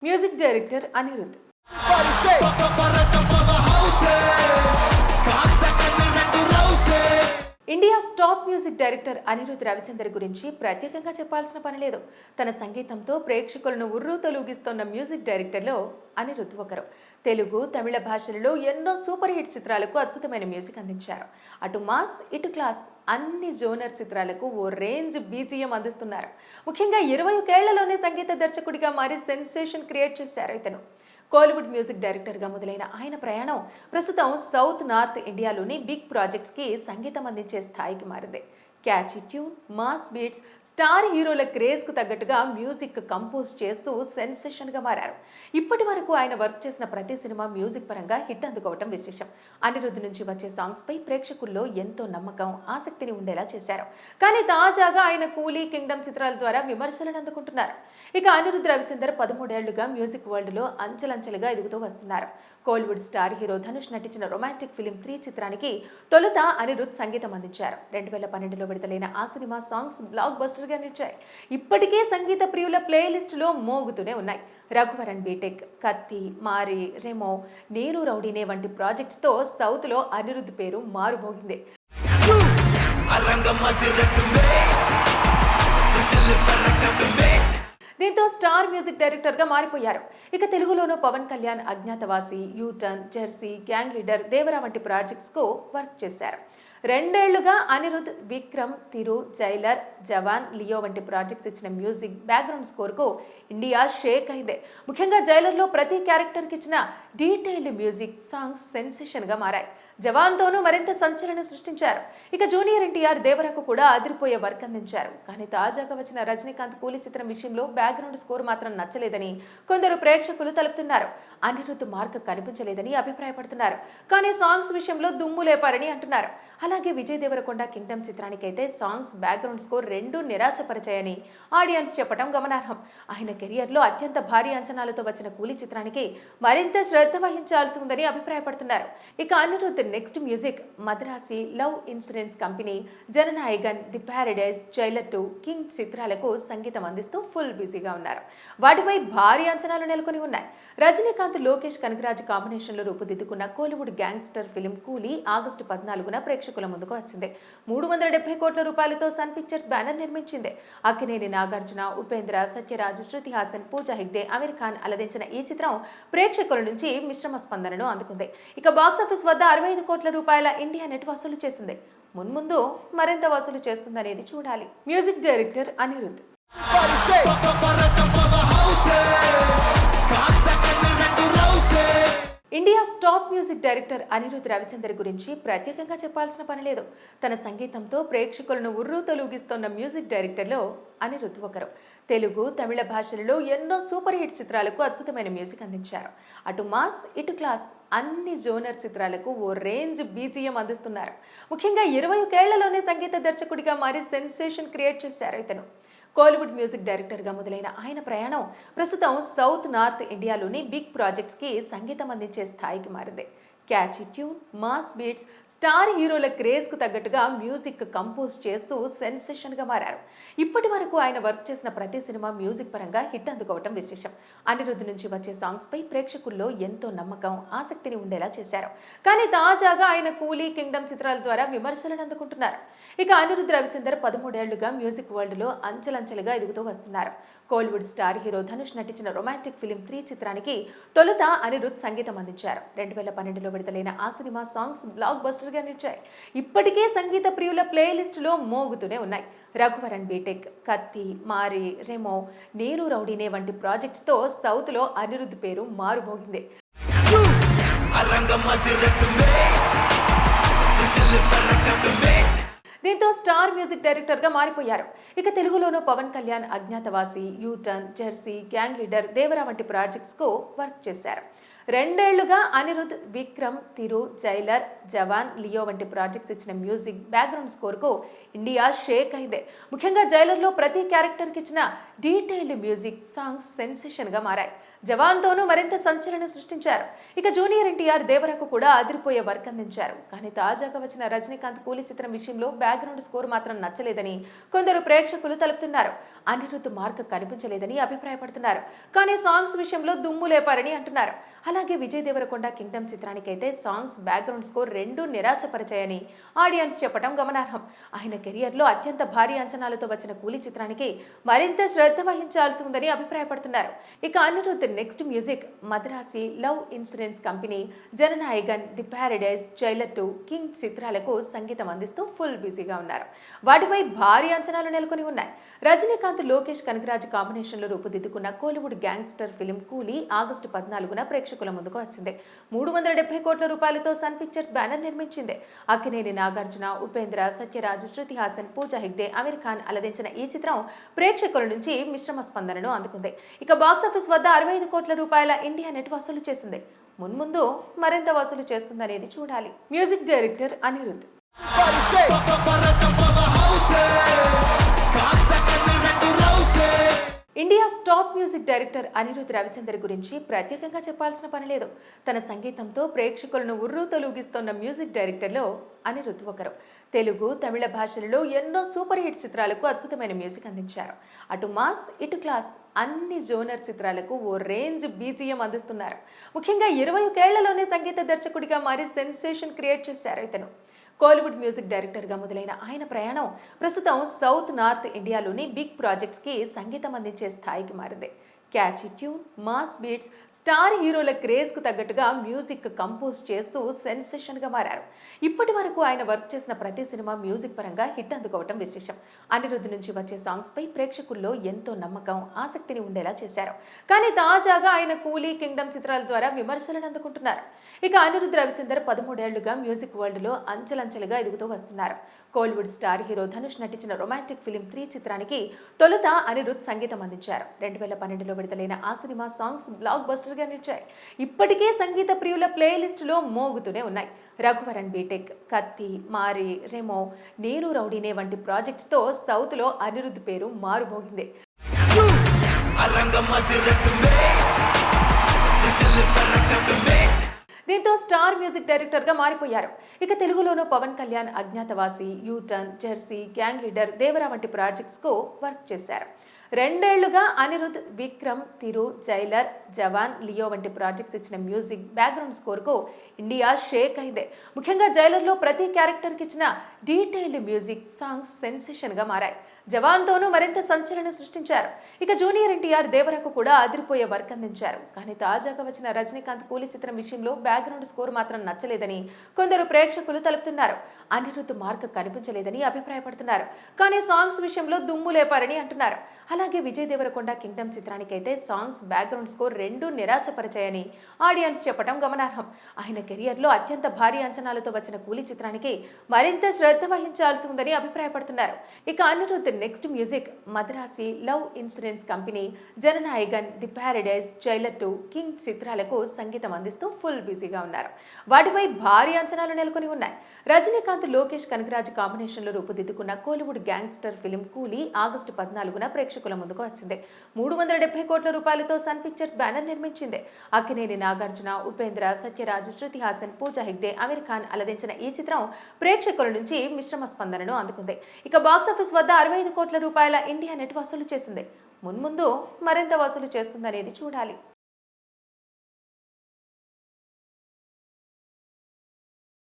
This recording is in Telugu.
Music director Anirudh. India's top music director Anirudh Ravichander గురించి ప్రత్యేకంగా చెప్పాల్సిన పని లేదు. తన సంగీతంతో ప్రేక్షకులను ఉర్రూతలూగిస్తోన్న మ్యూజిక్ డైరెక్టర్లో అనిరుద్ ఒకరు. తెలుగు, తమిళ భాషలలో ఎన్నో సూపర్ హిట్ చిత్రాలకు అద్భుతమైన మ్యూజిక్ అందించారు. అటు మాస్, ఇటు క్లాస్ అన్ని జోనర్ చిత్రాలకు ఓ రేంజ్ బీజిఎం అందిస్తున్నారు. ముఖ్యంగా 20 ఏళ్లలోనే సంగీత దర్శకుడిగా మారి సెన్సేషన్ క్రియేట్ చేశారు ఇతను. కోలీవుడ్ మ్యూజిక్ డైరెక్టర్గా మొదలైన ఆయన ప్రయాణం ప్రస్తుతం సౌత్ నార్త్ ఇండియాలోని బిగ్ ప్రాజెక్ట్స్కి సంగీతం అందించే స్థాయికి మారింది. Catchy tune, mass beats, star హీరోల క్రేజ్కు తగ్గట్టుగా మ్యూజిక్ కంపోజ్ చేస్తూ సెన్సేషన్గా మారారు. ఇప్పటి వరకు ఆయన వర్క్ చేసిన ప్రతి సినిమా మ్యూజిక్ పరంగా హిట్ అందుకోవటం విశేషం. అనిరుద్ధ్ నుంచి వచ్చే సాంగ్స్పై ప్రేక్షకుల్లో ఎంతో నమ్మకం, ఆసక్తిని ఉండేలా చేశారు. కానీ తాజాగా ఆయన కూలీ, కింగ్డమ్ చిత్రాల ద్వారా విమర్శలను అందుకుంటున్నారు. ఇక అనిరుద్ రవిచందర్ 13 ఏళ్లుగా మ్యూజిక్ వరల్డ్లో అంచెలంచెలుగా ఎదుగుతూ వస్తున్నారు. కోలీవుడ్ స్టార్ హీరో ధనుష్ నటించిన రొమాంటిక్ ఫిలిం 3 చిత్రానికి తొలుత అనిరుద్ సంగీతం అందించారు. 2012లో విడుదలైన ఆ సినిమా సాంగ్స్ బ్లాక్ బస్టర్గా నిలిచాయి. ఇప్పటికే సంగీత ప్రియుల ప్లేలిస్టులో మోగుతూనే ఉన్నాయి. రఘువరన్ బీటెక్, కత్తి, మారి, రెమో, నేను రౌడీనే వంటి ప్రాజెక్ట్స్తో సౌత్లో అనిరుద్ పేరు మారుమోగింది. దీంతో స్టార్ మ్యూజిక్ డైరెక్టర్గా మారిపోయారు. ఇక తెలుగులోనూ Pawan Kalyan Agnyaathavaasi, U turn, Jersey, Gang Leader, Devara వంటి ప్రాజెక్ట్స్కు వర్క్ చేశారు. 2 ఏళ్లుగా అనిరుద్ విక్రమ్, తిరు, జైలర్, జవాన్, లియో వంటి ప్రాజెక్ట్స్ ఇచ్చిన మ్యూజిక్ బ్యాక్గ్రౌండ్ స్కోర్కు ఇండియా షేక్ అయింది. ముఖ్యంగా జైలర్లో ప్రతి క్యారెక్టర్కి ఇచ్చిన డీటెయిల్డ్ మ్యూజిక్ సాంగ్స్ సెన్సేషన్గా మారాయి. జవాన్తోనూ మరింత సంచలనం సృష్టించారు. ఇక జూనియర్ ఎన్టీఆర్, దేవరకు కూడా అదిరిపోయే వర్క్ అందించారు. కానీ తాజాగా వచ్చిన రజనీకాంత్ కూలీ చిత్రం విషయంలో బ్యాక్గ్రౌండ్ స్కోర్ మాత్రం నచ్చలేదని కొందరు ప్రేక్షకులు తెలుపుతున్నారు. అనిరుద్ మార్క్ కనిపించలేదని అభిప్రాయపడుతున్నారు. కానీ సాంగ్స్ విషయంలో దుమ్ము లేపారని అంటున్నారు. అలాగే విజయ్ దేవరకొండ కింగ్డమ్ చిత్రానికైతే సాంగ్స్, బ్యాక్గ్రౌండ్ స్కోర్ రెండూ నిరాశపరిచాయని ఆడియన్స్ చెప్పడం గమనార్హం. ఆయన కెరియర్లో అత్యంత భారీ అంచనాలతో వచ్చిన కూలీ చిత్రానికి మరింత శ్రద్ధ వహించాల్సి ఉందని అభిప్రాయపడుతున్నారు. ఇక Anirudh next music Madrasi, love insurance company, Jana Nayagan, the Paradise, Jailer 2, king చిత్రాలకు సంగీతం అందిస్తూ ఫుల్ బిజీగా ఉన్నారు. వాటిపై భారీ అంచనాలు నెలకొని ఉన్నాయి. రజనీకాంత్, లోకేష్ కనగరాజ్ కాంబినేషన్లో రూపుదిద్దుకున్న కోలీవుడ్ గ్యాంగ్స్టర్ ఫిలిం కూలీ ఆగస్టు 14న ప్రేక్షకుల ముందుకు వచ్చింది. 370 కోట్ల రూపాయలతో సన్ పిక్చర్స్ బ్యానర్ నిర్మించింది. అక్కినేని నాగార్జున, ఉపేంద్ర, సత్యరాజ్, శృతి హాసన్, పూజా హెగ్డే, అమీర్ ఖాన్ అలరించిన ఈ చిత్రం ప్రేక్షకుల నుంచి మిశ్రమ స్పందనను అందుకుంది. ఇక బాక్సాఫీస్ వద్ద 65 కోట్ల రూపాయల ఇండియా నెట్ వసూలు చేసింది. మున్ముందు మరింత వసూలు చేస్తుందనేది చూడాలి. Music director Anirudh. India's top music director Anirudh Ravichander గురించి ప్రత్యేకంగా చెప్పాల్సిన పని లేదు. తన సంగీతంతో ప్రేక్షకులను ఉర్రూతలూగిస్తోన్న మ్యూజిక్ డైరెక్టర్లో అనిరుద్ ఒకరు. తెలుగు, తమిళ భాషలలో ఎన్నో సూపర్ హిట్ చిత్రాలకు అద్భుతమైన మ్యూజిక్ అందించారు. అటు మాస్, ఇటు క్లాస్ అన్ని జోనర్ చిత్రాలకు ఓ రేంజ్ బీజిఎం అందిస్తున్నారు. ముఖ్యంగా 20 ఏళ్లలోనే సంగీత దర్శకుడిగా మారి సెన్సేషన్ క్రియేట్ చేశారు ఇతను. కోలీవుడ్ మ్యూజిక్ డైరెక్టర్గా మొదలైన ఆయన ప్రయాణం ప్రస్తుతం సౌత్ నార్త్ ఇండియాలోని బిగ్ ప్రాజెక్ట్స్కి సంగీతం అందించే స్థాయికి మారింది. Catchy tune, mass beats, star హీరోల క్రేజ్కు తగ్గట్టుగా మ్యూజిక్ కంపోజ్ చేస్తూ సెన్సేషన్గా మారారు. ఇప్పటి వరకు ఆయన వర్క్ చేసిన ప్రతి సినిమా మ్యూజిక్ పరంగా హిట్ అందుకోవటం విశేషం. అనిరుద్ నుంచి వచ్చే సాంగ్స్పై ప్రేక్షకుల్లో ఎంతో నమ్మకం, ఆసక్తిని ఉండేలా చేశారు. కానీ తాజాగా ఆయన కూలీ, కింగ్డమ్ చిత్రాల ద్వారా విమర్శలను అందుకుంటున్నారు. ఇక అనిరుద్ రవిచందర్ 13 ఏళ్లుగా మ్యూజిక్ వరల్డ్లో అంచెలంచెలుగా ఎదుగుతూ వస్తున్నారు. కోలీవుడ్ స్టార్ హీరో ధనుష్ నటించిన రొమాంటిక్ ఫిలిం 3 చిత్రానికి తొలుత అనిరుద్ సంగీతం అందించారు. 2012లో విడుదలైన ఆ సినిమా సాంగ్స్ బ్లాక్ బస్టర్గా నిలిచాయి. ఇప్పటికే సంగీత ప్రియుల ప్లేలిస్టులో మోగుతూనే ఉన్నాయి. రఘువరన్ బీటెక్, కత్తి, మారి, రెమో, నేను రౌడీనే వంటి ప్రాజెక్ట్స్తో సౌత్లో అనిరుద్ పేరు మారుమోగింది. దీంతో స్టార్ మ్యూజిక్ డైరెక్టర్గా మారిపోయారు. ఇక తెలుగులోనూ Pawan Kalyan Agnyaathavaasi, U turn, Jersey, Gang Leader, Devara వంటి ప్రాజెక్ట్స్కు వర్క్ చేశారు. 2 ఏళ్లుగా అనిరుద్ విక్రమ్, తిరు, జైలర్, జవాన్, లియో వంటి ప్రాజెక్ట్స్ ఇచ్చిన మ్యూజిక్ బ్యాక్గ్రౌండ్ స్కోర్కు ఇండియా షేక్ అయింది. ముఖ్యంగా జైలర్లో ప్రతి క్యారెక్టర్కి ఇచ్చిన డీటెయిల్డ్ మ్యూజిక్ సాంగ్స్ సెన్సేషన్గా మారాయి. జవాన్తోనూ మరింత సంచలనం సృష్టించారు. ఇక జూనియర్ ఎన్టీఆర్ దేవరకు కూడా అదిరిపోయే వర్క్ అందించారు. కానీ తాజాగా వచ్చిన రజనీకాంత్ కూలీ చిత్రం విషయంలో బ్యాక్గ్రౌండ్ స్కోర్ మాత్రం నచ్చలేదని కొందరు ప్రేక్షకులు తెలుపుతున్నారు. అనిరుద్ధ్ మార్క్ కనిపించలేదని అభిప్రాయపడుతున్నారు. కానీ సాంగ్స్ విషయంలో దుమ్ము లేపారని అంటున్నారు. అలాగే విజయ్ దేవరకొండ కింగ్డమ్ చిత్రానికైతే సాంగ్స్, బ్యాక్గ్రౌండ్ స్కోర్ రెండూ నిరాశపరిచాయని ఆడియన్స్ చెప్పడం గమనార్హం. ఆయన కెరియర్లో అత్యంత భారీ అంచనాలతో వచ్చిన కూలీ చిత్రానికి మరింత శ్రద్ధ వహించాల్సి ఉందని అభిప్రాయపడుతున్నారు. ఇక Anirudh next music Madrasi, love insurance company, Jana Nayagan, the Paradise, Jailer 2, king చిత్రాలకు సంగీతం అందిస్తూ ఫుల్ బిజీగా ఉన్నారు. వాటిపై భారీ అంచనాలు నెలకొని ఉన్నాయి. రజనీకాంత్, లోకేష్ కనగరాజ్ కాంబినేషన్లో రూపుదిద్దుకున్న కోలీవుడ్ గ్యాంగ్స్టర్ ఫిలిం కూలీ ఆగస్టు 14న ప్రేక్షకుల ముందుకు వచ్చింది. 370 కోట్ల రూపాయలతో సన్ పిక్చర్స్ బ్యానర్ నిర్మించింది. అక్కినేని నాగార్జున, ఉపేంద్ర, సత్యరాజ్, శృతి హాసన్, పూజా హెగ్డే, అమీర్ ఖాన్ అలరించిన ఈ చిత్రం ప్రేక్షకుల నుంచి మిశ్రమ స్పందనను అందుకుంది. ఇక బాక్సాఫీస్ వద్ద 65 కోట్ల రూపాయల ఇండియా నెట్ వసూలు చేసింది. మున్ముందు మరింత వసూలు చేస్తుందనేది చూడాలి. Music director Anirudh. India's top music director Anirudh Ravichander గురించి ప్రత్యేకంగా చెప్పాల్సిన పని లేదు. తన సంగీతంతో ప్రేక్షకులను ఉర్రూ తొలగిస్తున్న మ్యూజిక్ డైరెక్టర్లో అనిరుద్ధ్ ఒకరు. తెలుగు, తమిళ భాషలలో ఎన్నో సూపర్ హిట్ చిత్రాలకు అద్భుతమైన మ్యూజిక్ అందించారు. అటు మాస్, ఇటు క్లాస్ అన్ని జోనర్ చిత్రాలకు ఓ రేంజ్ బీజిఎం అందిస్తున్నారు. ముఖ్యంగా 21 ఏళ్లలోనే సంగీత దర్శకుడిగా మారి సెన్సేషన్ క్రియేట్ చేశారు ఇతను. కోలీవుడ్ మ్యూజిక్ డైరెక్టర్గా మొదలైన ఆయన ప్రయాణం ప్రస్తుతం సౌత్, నార్త్ ఇండియాలోని బిగ్ ప్రాజెక్ట్స్కి సంగీతం అందించే స్థాయికి మారింది. Catchy tune, mass beats, star హీరోల క్రేజ్కు తగ్గట్టుగా మ్యూజిక్ కంపోజ్ చేస్తూ సెన్సేషన్గా మారారు. ఇప్పటి వరకు ఆయన వర్క్ చేసిన ప్రతి సినిమా మ్యూజిక్ పరంగా హిట్ అందుకోవటం విశేషం. అనిరుద్ధ్ నుంచి వచ్చే సాంగ్స్పై ప్రేక్షకుల్లో ఎంతో నమ్మకం, ఆసక్తిని ఉండేలా చేశారు. కానీ తాజాగా ఆయన కూలీ, కింగ్డమ్ చిత్రాల ద్వారా విమర్శలను అందుకుంటున్నారు. ఇక అనిరుద్ధ్ రవిచందర్ 13 ఏళ్లుగా మ్యూజిక్ వరల్డ్లో అంచెలంచెలుగా ఎదుగుతూ వస్తున్నారు. కోలీవుడ్ స్టార్ హీరో ధనుష్ నటించిన రొమాంటిక్ ఫిలిం 3 చిత్రానికి తొలుత అనిరుద్ధ్ సంగీతం అందించారు. 2012లో విడుదలైన ఆ సినిమా సాంగ్స్ బ్లాక్ బస్టర్గా నిలిచాయి. ఇప్పటికే సంగీత ప్రియుల ప్లేలిస్టులో మోగుతూనే ఉన్నాయి. రఘువరన్ బీటెక్, కత్తి, మారి, రెమో, నేను రౌడీనే వంటి ప్రాజెక్ట్స్తో సౌత్లో అనిరుద్ధ్ పేరు మారుమోగింది. దీంతో స్టార్ మ్యూజిక్ డైరెక్టర్గా మారిపోయారు. ఇక తెలుగులోనూ Pawan Kalyan Agnyaathavaasi, U turn, Jersey, Gang Leader, Devara వంటి ప్రాజెక్ట్స్కు వర్క్ చేశారు. 2 ఏళ్లుగా అనిరుద్ధ్ విక్రమ్, తిరు, జైలర్, జవాన్, లియో వంటి ప్రాజెక్ట్స్ ఇచ్చిన మ్యూజిక్, బ్యాక్గ్రౌండ్ స్కోర్కు ఇండియా షేక్ అయింది. ముఖ్యంగా జైలర్లో ప్రతి క్యారెక్టర్కి ఇచ్చిన డీటెయిల్డ్ మ్యూజిక్, సాంగ్స్ సెన్సేషన్గా మారాయి. జవాన్తోనూ మరింత సంచలనం సృష్టించారు. ఇక జూనియర్ ఎన్టీఆర్ దేవరకు కూడా అదిరిపోయే వర్క్ అందించారు. కానీ తాజాగా వచ్చిన రజనీకాంత్ కూలీ చిత్రం విషయంలో బ్యాక్గ్రౌండ్ స్కోర్ మాత్రం నచ్చలేదని కొందరు ప్రేక్షకులు తెలుపుతున్నారు. అనిరుద్ధ్ మార్క్ కనిపించలేదని అభిప్రాయపడుతున్నారు. కానీ సాంగ్స్ విషయంలో దుమ్ము లేపారని అంటున్నారు. అలాగే విజయ్ దేవరకొండ కింగ్డమ్ చిత్రానికైతే సాంగ్స్, బ్యాక్గ్రౌండ్ స్కోర్ రెండూ నిరాశపరిచాయని ఆడియన్స్ చెప్పడం గమనార్హం. ఆయన కెరియర్లో అత్యంత భారీ అంచనాలతో వచ్చిన కూలీ చిత్రానికి మరింత శ్రద్ధ వహించాల్సి ఉందని అభిప్రాయపడుతున్నారు. ఇక Anirudh next music Madrasi, love insurance company, Jana Nayagan, the Paradise, Jailer 2, king చిత్రాలకు సంగీతం అందిస్తూ ఫుల్ బిజీగా ఉన్నారు. వాటిపై భారీ అంచనాలు నెలకొని ఉన్నాయి. రజనీకాంత్, లోకేష్ కనగరాజ్ కాంబినేషన్లో రూపుదిద్దుకున్న కోలీవుడ్ గ్యాంగ్స్టర్ ఫిలిం కూలీ ఆగస్టు 14న ప్రేక్షకుల ముందుకు వచ్చింది. 370 కోట్ల రూపాయలతో సన్ పిక్చర్స్ బ్యానర్ నిర్మించింది. అక్కినేని నాగార్జున, ఉపేంద్ర, సత్యరాజ్, శృతి హాసన్, పూజా హెగ్డే, అమీర్ ఖాన్ అలరించిన ఈ చిత్రం ప్రేక్షకుల నుంచి మిశ్రమ స్పందనను అందుకుంది. ఇక బాక్సాఫీస్ వద్ద 65 కోట్ల రూపాయల ఇండియా నెట్ వసూలు చేసింది. మున్ముందు మరింత వసూలు చేస్తుందనేది చూడాలి.